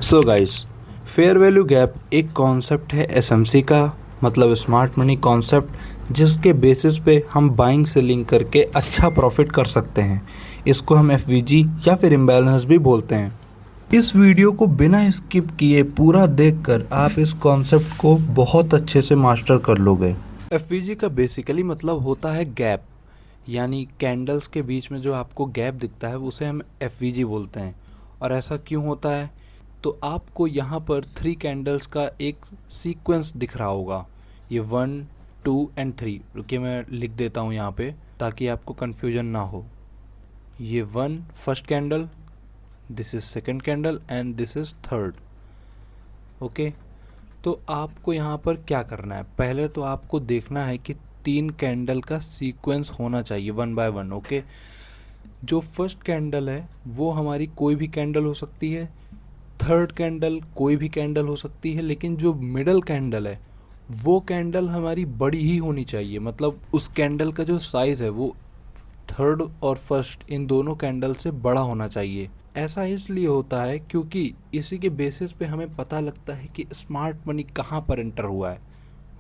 So guys, fair value gap एक concept है SMC का, मतलब स्मार्ट मनी कॉन्सेप्ट, जिसके बेसिस पे हम बाइंग सेलिंग करके अच्छा प्रॉफिट कर सकते हैं। इसको हम एफवीजी या फिर इम्बैलेंस भी बोलते हैं। इस वीडियो को बिना स्किप किए पूरा देखकर आप इस कॉन्सेप्ट को बहुत अच्छे से मास्टर कर लोगे। एफवीजी का बेसिकली मतलब होता है गैप, यानी कैंडल्स के बीच में जो आपको गैप दिखता है उसे हम एफवीजी बोलते हैं। और ऐसा क्यों होता है? तो आपको यहाँ पर 3 कैंडल्स का एक सीक्वेंस दिख रहा होगा, ये 1, 2 एंड 3। रुकिए मैं लिख देता हूँ यहाँ पे ताकि आपको कन्फ्यूजन ना हो। ये 1 first candle, this is second candle and this is third. Okay, तो आपको यहाँ पर क्या करना है? पहले तो आपको देखना है कि 3 कैंडल का सीक्वेंस होना चाहिए 1 बाय 1। ओके, जो फर्स्ट कैंडल है वो हमारी कोई भी कैंडल हो सकती है, थर्ड कैंडल कोई भी कैंडल हो सकती है, लेकिन जो मिडल कैंडल है वो कैंडल हमारी बड़ी ही होनी चाहिए। मतलब उस कैंडल का जो साइज़ है वो थर्ड और फर्स्ट इन दोनों कैंडल से बड़ा होना चाहिए। ऐसा इसलिए होता है क्योंकि इसी के बेसिस पे हमें पता लगता है कि स्मार्ट मनी कहाँ पर एंटर हुआ है।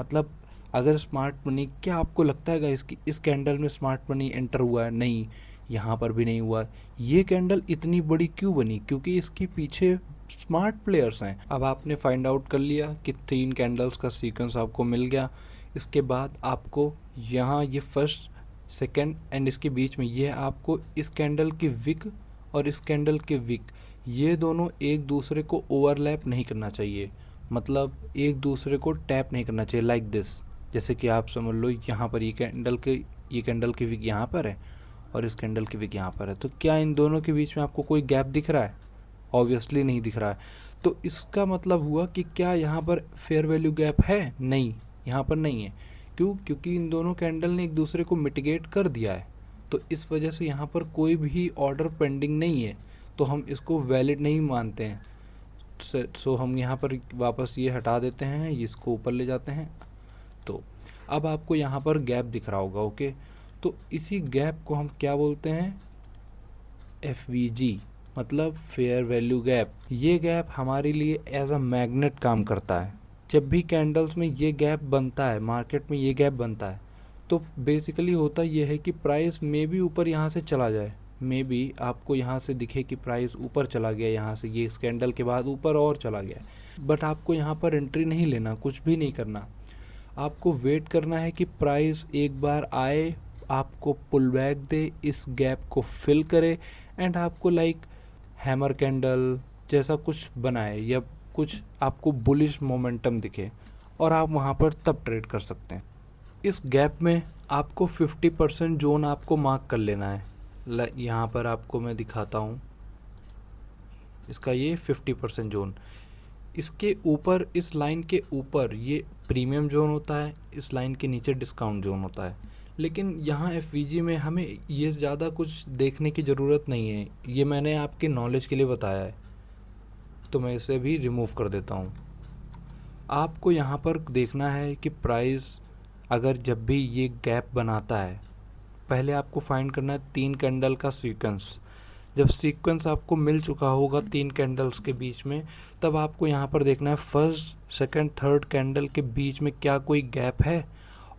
मतलब अगर स्मार्ट मनी, क्या आपको लगता है गाइस कि इस कैंडल में स्मार्ट मनी एंटर हुआ है? नहीं, यहाँ पर भी नहीं हुआ। ये कैंडल इतनी बड़ी क्यों बनी? क्योंकि इसके पीछे स्मार्ट प्लेयर्स हैं। अब आपने फाइंड आउट कर लिया कि 3 कैंडल्स का सीक्वेंस आपको मिल गया। इसके बाद आपको यहाँ ये फर्स्ट, सेकंड एंड इसके बीच में ये आपको इस कैंडल की विक और इस कैंडल के विक, ये दोनों एक दूसरे को ओवरलैप नहीं करना चाहिए। मतलब एक दूसरे को टैप नहीं करना चाहिए लाइक दिस। जैसे कि आप समझ लो यहाँ पर ये कैंडल की विक यहाँ पर है और इस कैंडल की विक यहाँ पर है। तो क्या इन दोनों के बीच में आपको कोई गैप दिख रहा है? ऑब्वियसली नहीं दिख रहा है। तो इसका मतलब हुआ कि क्या यहाँ पर फेयर वैल्यू गैप है? नहीं, यहाँ पर नहीं है। क्यों? क्योंकि इन दोनों कैंडल ने एक दूसरे को मिटिगेट कर दिया है। तो इस वजह से यहाँ पर कोई भी ऑर्डर पेंडिंग नहीं है, तो हम इसको वैलिड नहीं मानते हैं। सो हम यहाँ पर वापस ये हटा देते हैं, इसको ऊपर ले जाते हैं। तो अब आपको यहाँ पर गैप दिख रहा होगा। ओके, तो इसी गैप को हम क्या बोलते हैं? एफवीजी, मतलब फेयर वैल्यू गैप। ये गैप हमारे लिए एज अ मैग्नेट काम करता है। जब भी कैंडल्स में ये गैप बनता है, मार्केट में ये गैप बनता है, तो बेसिकली होता ये है कि प्राइस मे भी ऊपर यहाँ से चला जाए, मे बी आपको यहाँ से दिखे कि प्राइस ऊपर चला गया, यहाँ से ये इस कैंडल के बाद ऊपर और चला गया। बट आपको यहाँ पर एंट्री नहीं लेना, कुछ भी नहीं करना। आपको वेट करना है कि प्राइस एक बार आए, आपको पुल बैक दे, इस गैप को फिल करे एंड आपको लाइक हैमर कैंडल जैसा कुछ बनाए या कुछ आपको बुलिश मोमेंटम दिखे और आप वहाँ पर तब ट्रेड कर सकते हैं। इस गैप में आपको 50% जोन आपको मार्क कर लेना है। यहाँ पर आपको मैं दिखाता हूँ इसका ये 50% जोन। इसके ऊपर, इस लाइन के ऊपर ये प्रीमियम जोन होता है, इस लाइन के नीचे डिस्काउंट जोन होता है। लेकिन यहाँ एफवीजी में हमें ये ज़्यादा कुछ देखने की ज़रूरत नहीं है, ये मैंने आपके नॉलेज के लिए बताया है, तो मैं इसे भी रिमूव कर देता हूँ। आपको यहाँ पर देखना है कि प्राइस अगर जब भी ये गैप बनाता है, पहले आपको फाइंड करना है 3 कैंडल का सीक्वेंस। जब सीक्वेंस आपको मिल चुका होगा 3 कैंडल्स के बीच में, तब आपको यहाँ पर देखना है फर्स्ट, सेकंड, थर्ड कैंडल के बीच में क्या कोई गैप है।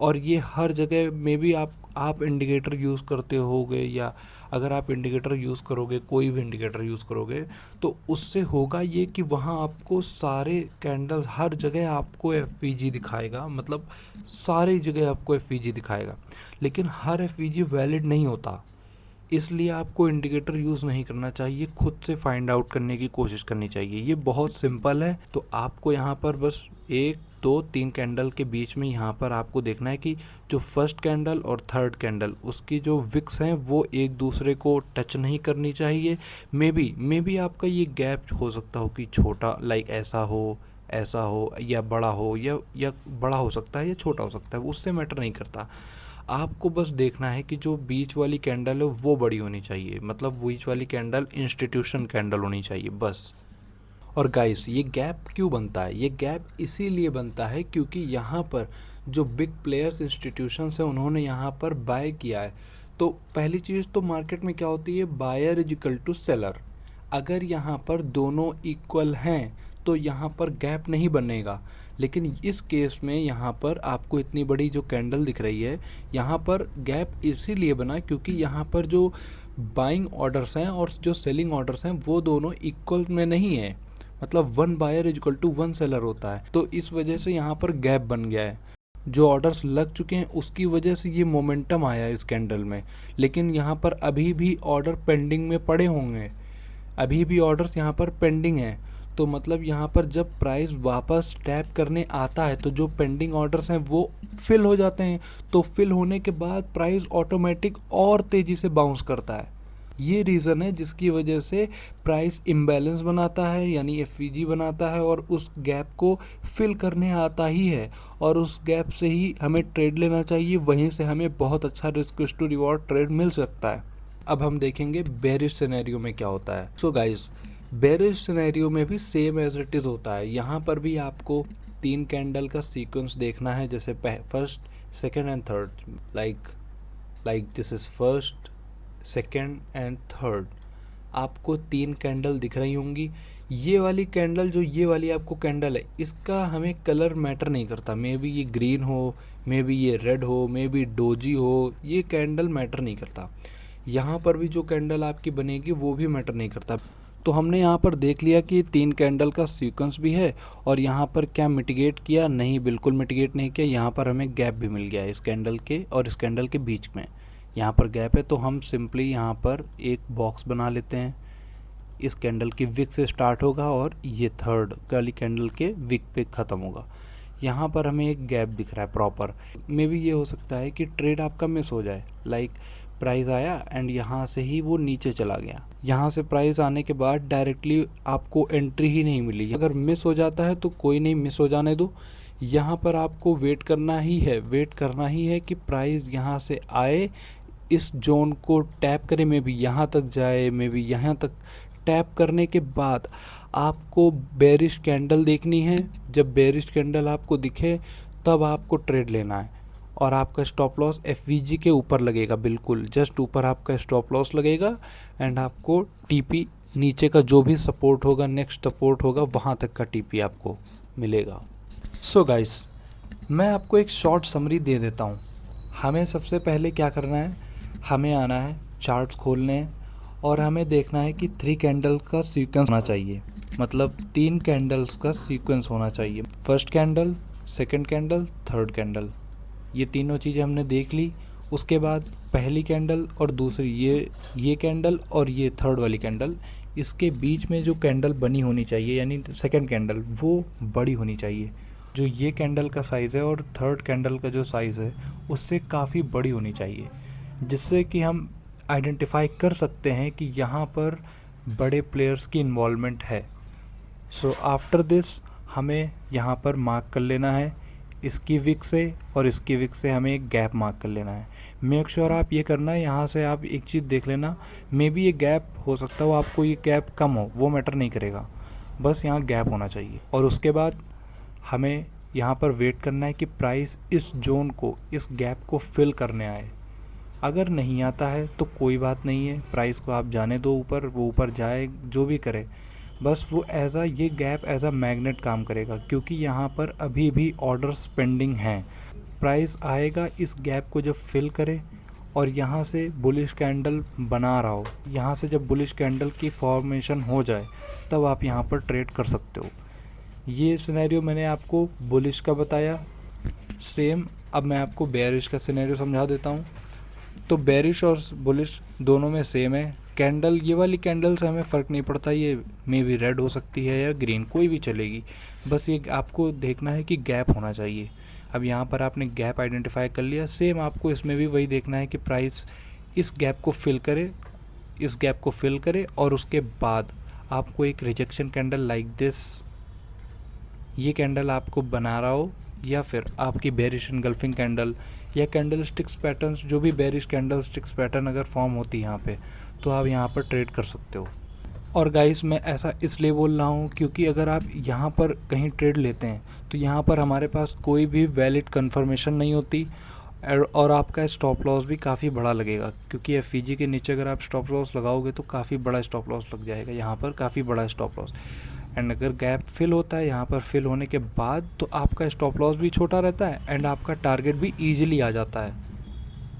और ये हर जगह में भी आप इंडिकेटर यूज़ करते होगे, या अगर आप इंडिकेटर यूज़ करोगे, कोई भी इंडिकेटर यूज़ करोगे, तो उससे होगा ये कि वहाँ आपको सारे कैंडल हर जगह आपको एफवीजी दिखाएगा, मतलब सारी जगह आपको एफवीजी दिखाएगा। लेकिन हर एफवीजी वैलिड नहीं होता, इसलिए आपको इंडिकेटर यूज़ नहीं करना चाहिए, खुद से फाइंड आउट करने की कोशिश करनी चाहिए। ये बहुत सिंपल है। तो आपको यहाँ पर बस 1, 2, 3 कैंडल के बीच में यहाँ पर आपको देखना है कि जो फर्स्ट कैंडल और थर्ड कैंडल, उसकी जो विक्स हैं वो एक दूसरे को टच नहीं करनी चाहिए। मे बी आपका ये गैप हो सकता हो कि छोटा, लाइक ऐसा हो या बड़ा हो, या बड़ा हो सकता है या छोटा हो सकता है, उससे मैटर नहीं करता। आपको बस देखना है कि जो बीच वाली कैंडल है वो बड़ी होनी चाहिए, मतलब बीच वाली कैंडल इंस्टीट्यूशन कैंडल होनी चाहिए बस। और गाइस, ये गैप क्यों बनता है? ये गैप इसीलिए बनता है क्योंकि यहाँ पर जो बिग प्लेयर्स, इंस्टीट्यूशंस हैं, उन्होंने यहाँ पर बाय किया है। तो पहली चीज़ तो मार्केट में क्या होती है, buyer is equal to seller. अगर यहाँ पर दोनों इक्वल हैं तो यहाँ पर गैप नहीं बनेगा, लेकिन इस केस में यहाँ पर आपको इतनी बड़ी जो कैंडल दिख रही है, यहाँ पर गैप इसीलिए बना क्योंकि यहाँ पर जो बाइंग ऑर्डर्स हैं और जो सेलिंग ऑर्डर्स हैं वो दोनों इक्वल में नहीं है, मतलब 1 buyer is equal to 1 seller होता है। तो इस वजह से यहाँ पर गैप बन गया है, जो ऑर्डर्स लग चुके हैं उसकी वजह से ये मोमेंटम आया इस कैंडल में। लेकिन यहाँ पर अभी भी ऑर्डर पेंडिंग में पड़े होंगे, अभी भी ऑर्डर्स यहाँ पर पेंडिंग हैं। तो मतलब यहाँ पर जब प्राइस वापस टैप करने आता है तो जो पेंडिंग ऑर्डर्स हैं वो फिल हो जाते हैं। तो फिल होने के बाद प्राइस ऑटोमेटिक और तेज़ी से बाउंस करता है। ये रीज़न है जिसकी वजह से प्राइस इम्बैलेंस बनाता है, यानी एफवीजी बनाता है, और उस गैप को फिल करने आता ही है, और उस गैप से ही हमें ट्रेड लेना चाहिए। वहीं से हमें बहुत अच्छा रिस्क टू रिवॉर्ड ट्रेड मिल सकता है। अब हम देखेंगे बेरिश सिनेरियो में क्या होता है। सो गाइस, बेरिश सिनेरियो में भी सेम एज इट इज़ होता है। यहाँ पर भी आपको 3 कैंडल का सीक्वेंस देखना है, जैसे first, second and third, like this is first, second and third. आपको 3 कैंडल दिख रही होंगी। ये वाली कैंडल, जो ये वाली आपको कैंडल है, इसका हमें कलर मैटर नहीं करता। मे बी ये ग्रीन हो, मे बी ये रेड हो, मे बी डोजी हो, ये कैंडल मैटर नहीं करता। यहाँ पर भी जो कैंडल आपकी बनेगी वो भी मैटर नहीं करता। तो हमने यहाँ पर देख लिया कि 3 कैंडल का सीक्वेंस भी है, और यहाँ पर क्या मिटिगेट किया? नहीं, बिल्कुल मिटिगेट नहीं किया। यहाँ पर हमें गैप भी मिल गया इस कैंडल के और इस कैंडल के बीच में, यहाँ पर गैप है। तो हम सिंपली यहाँ पर एक बॉक्स बना लेते हैं। इस कैंडल की विक से स्टार्ट होगा और ये थर्ड वाली कैंडल के विक पे ख़त्म होगा। यहाँ पर हमें एक गैप दिख रहा है प्रॉपर। मे बी ये हो सकता है कि ट्रेड आपका मिस हो जाए, लाइक प्राइस आया एंड यहाँ से ही वो नीचे चला गया। यहाँ से प्राइस आने के बाद डायरेक्टली आपको एंट्री ही नहीं मिली। अगर मिस हो जाता है तो कोई नहीं, मिस हो जाने दो। यहाँ पर आपको वेट करना ही है कि प्राइस यहाँ से आए, इस जोन को टैप करे, मे बी यहाँ तक जाए, मे बी यहाँ तक। टैप करने के बाद आपको बेरिश कैंडल देखनी है। जब बेरिश कैंडल आपको दिखे तब आपको ट्रेड लेना है, और आपका स्टॉप लॉस एफवीजी के ऊपर लगेगा, बिल्कुल जस्ट ऊपर आपका स्टॉप लॉस लगेगा। एंड आपको टीपी नीचे का जो भी सपोर्ट होगा, नेक्स्ट सपोर्ट होगा, वहाँ तक का टीपी आपको मिलेगा। सो गाइस, मैं आपको एक शॉर्ट समरी दे देता हूँ। हमें सबसे पहले क्या करना है, हमें आना है, चार्ट्स खोलने हैं, और हमें देखना है कि 3 कैंडल का सीक्वेंस होना चाहिए, मतलब 3 कैंडल्स का सीक्वेंस होना चाहिए। First candle, second candle, third candle, ये तीनों चीज़ें हमने देख ली। उसके बाद पहली कैंडल और दूसरी, ये कैंडल और ये थर्ड वाली कैंडल, इसके बीच में जो कैंडल बनी होनी चाहिए, यानी सेकंड कैंडल, वो बड़ी होनी चाहिए। जो ये कैंडल का साइज़ है और थर्ड कैंडल का जो साइज़ है उससे काफ़ी बड़ी होनी चाहिए, जिससे कि हम आइडेंटिफाई कर सकते हैं कि यहाँ पर बड़े प्लेयर्स की इन्वॉल्वमेंट है। सो आफ्टर दिस हमें यहाँ पर मार्क कर लेना है इसकी विक से, और इसकी विक से हमें एक गैप मार्क कर लेना है। मेक श्योर आप ये करना है, यहाँ से आप एक चीज़ देख लेना, मे बी ये गैप हो सकता हो आपको ये गैप कम हो, वो मैटर नहीं करेगा, बस यहाँ गैप होना चाहिए। और उसके बाद हमें यहाँ पर वेट करना है कि प्राइस इस जोन को, इस गैप को फिल करने आए। अगर नहीं आता है तो कोई बात नहीं है, प्राइस को आप जाने दो ऊपर, वो ऊपर जाए जो भी करे, बस वो ये गैप एज अ मैग्नेट काम करेगा, क्योंकि यहाँ पर अभी भी ऑर्डर्स पेंडिंग हैं। प्राइस आएगा, इस गैप को जब फिल करे और यहाँ से बुलिश कैंडल बना रहा हो, यहाँ से जब बुलिश कैंडल की फॉर्मेशन हो जाए तब आप यहाँ पर ट्रेड कर सकते हो। ये सिनेरियो मैंने आपको बुलिश का बताया। सेम अब मैं आपको बेयरिश का सिनेरियो समझा देता हूँ। तो बेरिश और बुलिश दोनों में सेम है। कैंडल, ये वाली कैंडल से हमें फ़र्क नहीं पड़ता, ये मे बी रेड हो सकती है या ग्रीन, कोई भी चलेगी, बस ये आपको देखना है कि गैप होना चाहिए। अब यहाँ पर आपने गैप आइडेंटिफाई कर लिया, सेम आपको इसमें भी वही देखना है कि प्राइस इस गैप को फिल करे, इस गैप को फिल करे, और उसके बाद आपको एक रिजेक्शन कैंडल लाइक दिस, ये कैंडल आपको बना रहा हो, या फिर आपकी बेरिश एनगल्फिंग कैंडल या कैंडल स्टिक्स पैटर्न्स, जो भी बेरिश कैंडल स्टिक्स पैटर्न अगर फॉर्म होती है यहाँ पे, तो आप यहाँ पर ट्रेड कर सकते हो। और गाइस, मैं ऐसा इसलिए बोल रहा हूँ क्योंकि अगर आप यहाँ पर कहीं ट्रेड लेते हैं तो यहाँ पर हमारे पास कोई भी वैलिड कंफर्मेशन नहीं होती, और आपका स्टॉप लॉस भी काफ़ी बड़ा लगेगा, क्योंकि एफईजी के नीचे अगर आप स्टॉप लॉस लगाओगे तो काफ़ी बड़ा स्टॉप लॉस लग जाएगा, यहाँ पर काफ़ी बड़ा स्टॉप लॉस। एंड अगर गैप फिल होता है यहाँ पर फिल होने के बाद, तो आपका स्टॉप लॉस भी छोटा रहता है एंड आपका टारगेट भी ईजिली आ जाता है,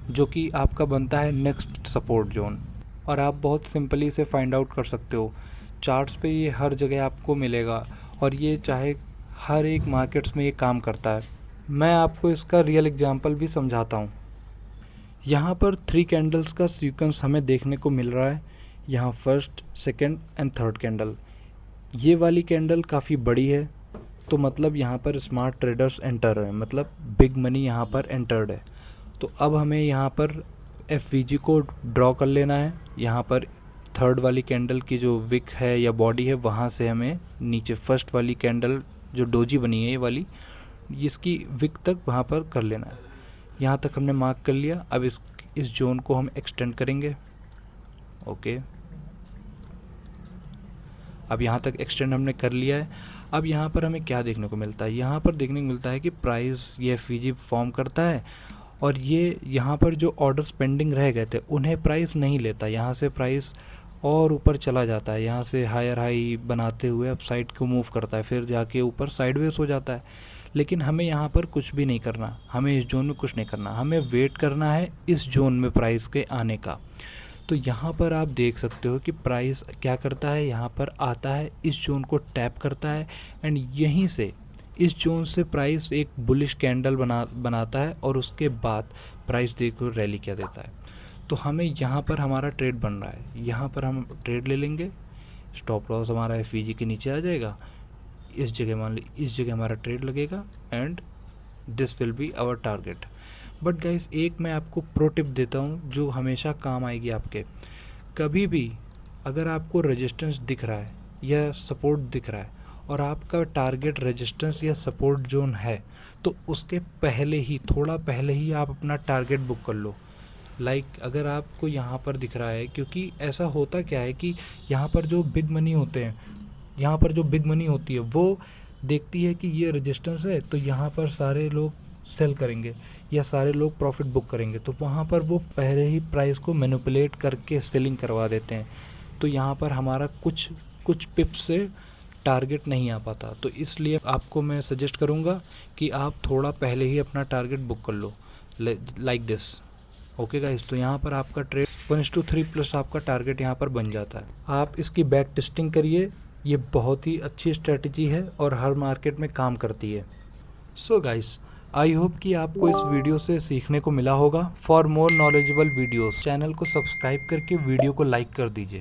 जो कि आपका बनता है नेक्स्ट सपोर्ट जोन। और आप बहुत सिंपली इसे फाइंड आउट कर सकते हो, चार्ट्स पे ये हर जगह आपको मिलेगा, और ये चाहे हर एक मार्केट्स में ये काम करता है। मैं आपको इसका रियल एग्जांपल भी समझाता हूँ। यहाँ पर 3 कैंडल्स का सीक्वेंस हमें देखने को मिल रहा है, यहाँ first, second and third candle. ये वाली कैंडल काफ़ी बड़ी है, तो मतलब यहाँ पर स्मार्ट ट्रेडर्स एंटर है, मतलब बिग मनी यहाँ पर एंटर्ड है। तो अब हमें यहाँ पर एफवीजी को ड्रॉ कर लेना है। यहाँ पर थर्ड वाली कैंडल की जो विक है या बॉडी है, वहाँ से हमें नीचे फर्स्ट वाली कैंडल जो डोजी बनी है ये वाली, इसकी विक तक वहाँ पर कर लेना है। यहाँ तक हमने मार्क कर लिया। अब इस जोन को हम एक्सटेंड करेंगे। ओके, अब यहाँ तक एक्सटेंड हमने कर लिया है। अब यहाँ पर हमें क्या देखने को मिलता है, यहाँ पर देखने को मिलता है कि प्राइस ये एफवीजी फॉर्म करता है, और ये यहाँ पर जो ऑर्डर्स पेंडिंग रह गए थे उन्हें प्राइस नहीं लेता, यहाँ से प्राइस और ऊपर चला जाता है, यहाँ से हायर हाई बनाते हुए अब साइड को मूव करता है, फिर जाके ऊपर साइडवेज हो जाता है। लेकिन हमें यहाँ पर कुछ भी नहीं करना, हमें इस जोन में कुछ नहीं करना, हमें वेट करना है इस जोन में प्राइस के आने का। तो यहाँ पर आप देख सकते हो कि प्राइस क्या करता है, यहाँ पर आता है, इस जोन को टैप करता है, एंड यहीं से इस जोन से प्राइस एक बुलिश कैंडल बनाता है, और उसके बाद प्राइस देखो रैली क्या देता है। तो हमें यहाँ पर हमारा ट्रेड बन रहा है, यहाँ पर हम ट्रेड ले लेंगे, स्टॉप लॉस हमारा एफवीजी के नीचे आ जाएगा, इस जगह मान ली इस जगह हमारा ट्रेड लगेगा, and this will be our target. But guys, एक मैं आपको प्रो टिप देता हूँ जो हमेशा काम आएगी आपके। कभी भी अगर आपको रेजिस्टेंस दिख रहा है या सपोर्ट दिख रहा है, और आपका टारगेट रेजिस्टेंस या सपोर्ट जोन है, तो उसके पहले ही, थोड़ा पहले ही आप अपना टारगेट बुक कर लो। अगर आपको यहाँ पर दिख रहा है, क्योंकि ऐसा होता क्या है कि यहाँ पर जो बिग मनी होते हैं, यहाँ पर जो बिग मनी होती है वो देखती है कि ये रेजिस्टेंस है, तो यहाँ पर सारे लोग सेल करेंगे या सारे लोग प्रॉफिट बुक करेंगे, तो वहाँ पर वो पहले ही प्राइस को मैनिपुलेट करके सेलिंग करवा देते हैं। तो यहाँ पर हमारा कुछ पिप्स से टारगेट नहीं आ पाता। तो इसलिए आपको मैं सजेस्ट करूँगा कि आप थोड़ा पहले ही अपना टारगेट बुक कर लो, लाइक दिस। ओके गाइस, तो यहाँ पर आपका ट्रेड 1:3 प्लस आपका टारगेट यहाँ पर बन जाता है। आप इसकी बैक टेस्टिंग करिए, ये बहुत ही अच्छी स्ट्रेटजी है और हर मार्केट में काम करती है। सो गाइस, आई होप कि आपको इस वीडियो से सीखने को मिला होगा। For more knowledgeable videos channel को सब्सक्राइब करके वीडियो को लाइक कर दीजिए।